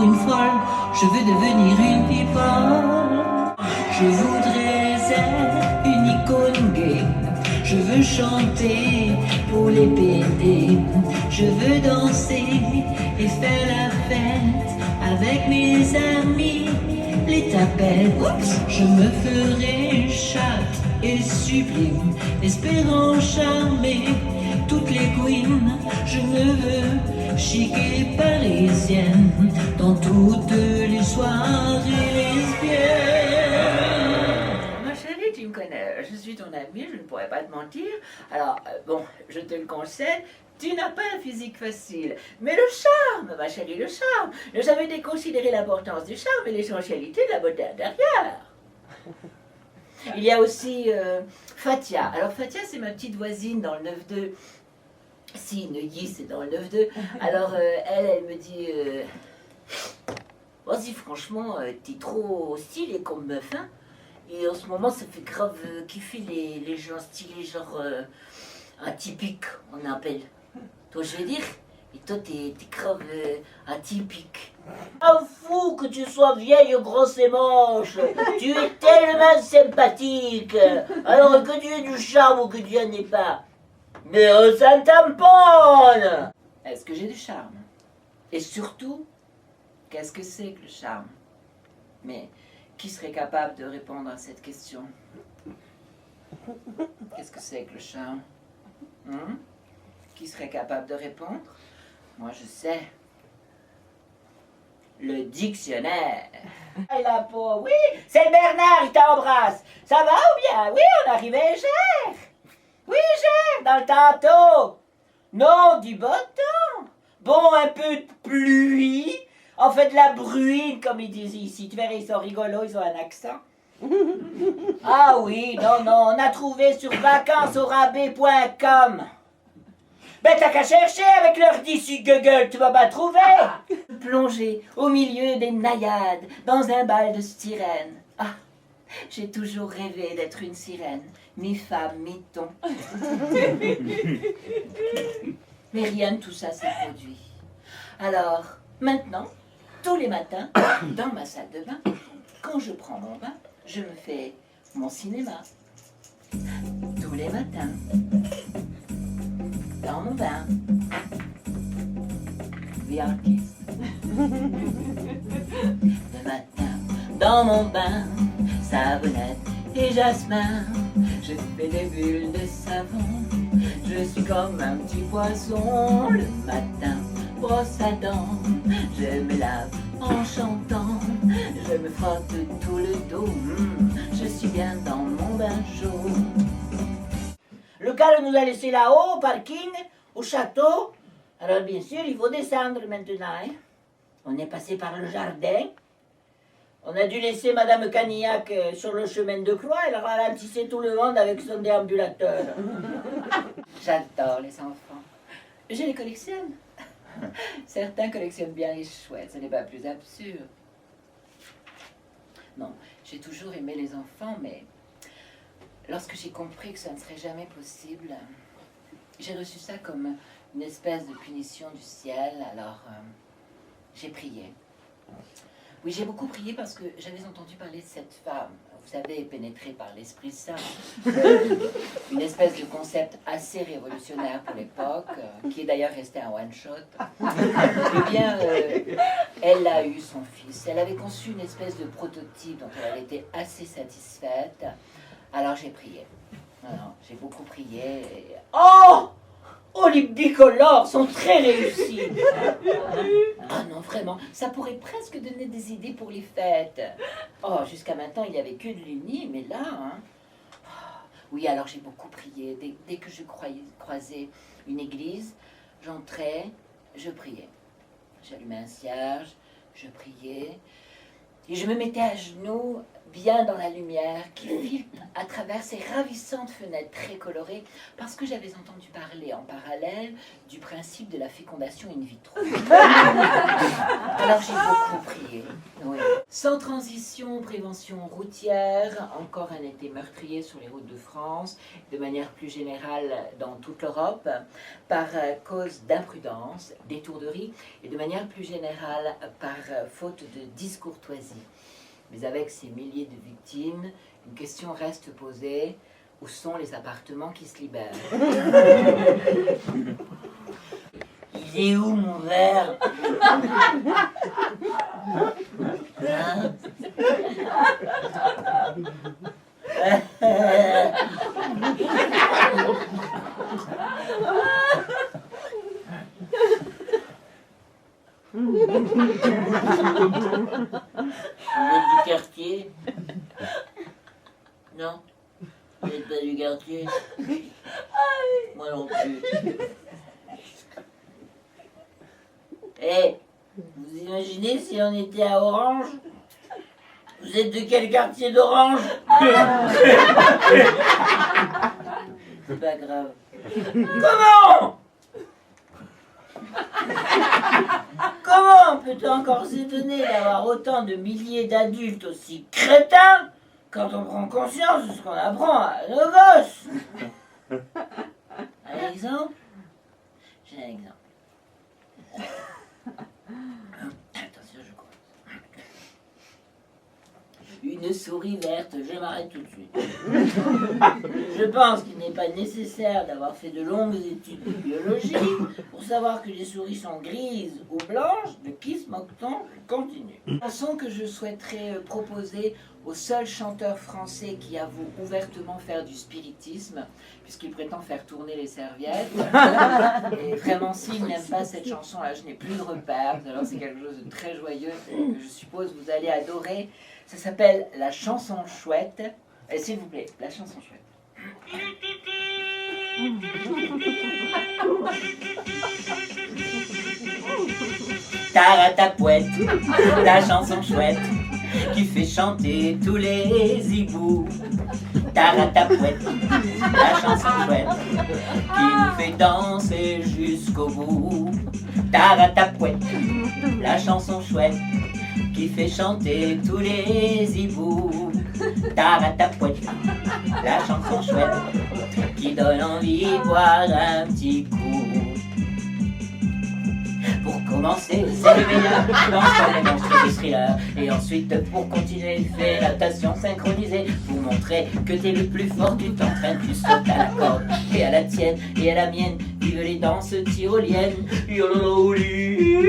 une folle, je veux devenir une people. Je voudrais être une icône gay. Je veux chanter pour les PD. Je veux danser et faire la fête avec mes amis. Les tapettes, oups, je me ferai chatte et sublime, espérant charmer toutes les queens. Je me veux chic et parisienne dans toutes les soirées lesbiennes. Ma chérie, tu me connais, je suis ton amie, je ne pourrais pas te mentir. Alors, bon, je te le concède, tu n'as pas un physique facile. Mais le charme, ma chérie, le charme. Ne jamais déconsidérer l'importance du charme et l'essentialité de la beauté intérieure. Il y a aussi Fatia. Alors Fatia, c'est ma petite voisine dans le 9-2. Si, Neuilly, c'est dans le 9-2. Alors elle me dit... Vas-y, franchement, t'es trop stylée comme meuf, hein. Et en ce moment, ça fait grave kiffer les gens stylés, genre atypiques, on appelle. Toi, je veux dire, et toi, t'es grave atypique. Ah, fou que tu sois vieille, grosse et moche. Tu es tellement sympathique. Alors que tu aies du charme ou que tu n'en aies pas. Mais ça me tamponne. Est-ce que j'ai du charme? Et surtout, qu'est-ce que c'est que le charme? Mais qui serait capable de répondre à cette question? Qu'est-ce que c'est que le charme? Qui serait capable de répondre? Moi, je sais. Le dictionnaire. Et la peau, oui, c'est Bernard, il t'embrasse. Ça va ou bien? Oui, on arrivait, Gère. Oui, Gère, dans le tantôt. Non, du beau temps. Bon, un peu de pluie. On fait de la bruine, comme ils disent ici. Tu verras, ils sont rigolos, ils ont un accent. Ah oui, non, on a trouvé sur vacancesaurabais.com. Ben t'as qu'à chercher avec leur sur Google, tu vas pas trouver. Plonger au milieu des naïades dans un bal de sirène. Ah, j'ai toujours rêvé d'être une sirène, mi-femme, mi-ton. Mais rien de tout ça s'est produit. Alors, maintenant, tous les matins, dans ma salle de bain, quand je prends mon bain, je me fais mon cinéma. Tous les matins, dans mon bain. The Artist. Le matin, dans mon bain, savonnette et jasmin, je fais des bulles de savon. Je suis comme un petit poisson. Le matin, brosse à dents, je me lave en chantant. Je me frotte tout le dos. Je suis bien dans mon bain chaud. Le calme nous a laissé là-haut, au parking, au château. Alors bien sûr, il faut descendre maintenant. Hein. On est passé par le jardin. On a dû laisser Madame Canillac sur le chemin de croix. Elle ralentissait tout le monde avec son déambulateur. J'adore les enfants. Je les collectionne. Certains collectionnent bien les chouettes. Ce n'est pas plus absurde. Non, j'ai toujours aimé les enfants, mais... Lorsque j'ai compris que ça ne serait jamais possible, j'ai reçu ça comme une espèce de punition du ciel, alors j'ai prié. Oui, j'ai beaucoup prié parce que j'avais entendu parler de cette femme, vous savez, pénétrée par l'Esprit Saint. Une espèce de concept assez révolutionnaire pour l'époque, qui est d'ailleurs resté un one-shot. Eh bien, elle a eu son fils. Elle avait conçu une espèce de prototype dont elle était assez satisfaite. Alors j'ai prié. Alors, j'ai beaucoup prié. Et... Oh! Oh, les bicolores sont très réussis. Ah non, vraiment, ça pourrait presque donner des idées pour les fêtes. Oh, jusqu'à maintenant, il n'y avait que de l'uni, mais là... Hein. Oh, oui, alors j'ai beaucoup prié. Dès que je croisais une église, j'entrais, je priais. J'allumais un cierge, je priais. Et je me mettais à genoux, bien dans la lumière, qui filtre à travers ces ravissantes fenêtres très colorées, parce que j'avais entendu parler en parallèle du principe de la fécondation in vitro. Alors j'ai beaucoup prié. Oui. Sans transition, prévention routière, encore un été meurtrier sur les routes de France, de manière plus générale dans toute l'Europe, par cause d'imprudence, d'étourderie, et de manière plus générale par faute de discourtoisie. Mais avec ces milliers de victimes, une question reste posée, où sont les appartements qui se libèrent? Il est où mon verre? Hein? Vous êtes du quartier? Non? Vous n'êtes pas du quartier? Moi non plus. Eh, vous imaginez si on était à Orange? Vous êtes de quel quartier d'Orange? C'est pas grave. Comment? Comment peut-on encore s'étonner d'avoir autant de milliers d'adultes aussi crétins quand on prend conscience de ce qu'on apprend à nos gosses? Un exemple? J'ai un exemple. Attention, je commence. Une souris verte, je m'arrête tout de suite. Je pense qu'il n'est pas nécessaire d'avoir fait de longues études de biologie pour savoir que les souris sont grises ou blanches. De qui se moque-t-on? Je continue. La chanson que je souhaiterais proposer au seul chanteur français qui avoue ouvertement faire du spiritisme, puisqu'il prétend faire tourner les serviettes. Et vraiment, s'il n'aime pas cette chanson-là, je n'ai plus de repères. Alors c'est quelque chose de très joyeux que je suppose vous allez adorer. Ça s'appelle La chanson chouette. Et s'il vous plaît, La chanson chouette. Taratapouette, la chanson chouette qui fait chanter tous les hiboux. Taratapouette, la chanson chouette qui nous fait danser jusqu'au bout. Taratapouette, la chanson chouette qui fait chanter tous les hiboux. Taratapouette, la chanson chouette qui donne envie de boire un petit coup. Pour commencer, c'est le meilleur dans les monstres du thriller. Et ensuite, pour continuer, fais natation synchronisée. Pour montrer que t'es le plus fort, tu t'entraînes, tu sautes à la corde. Et à la tienne, et à la mienne, vive les danses tyroliennes. Yololi.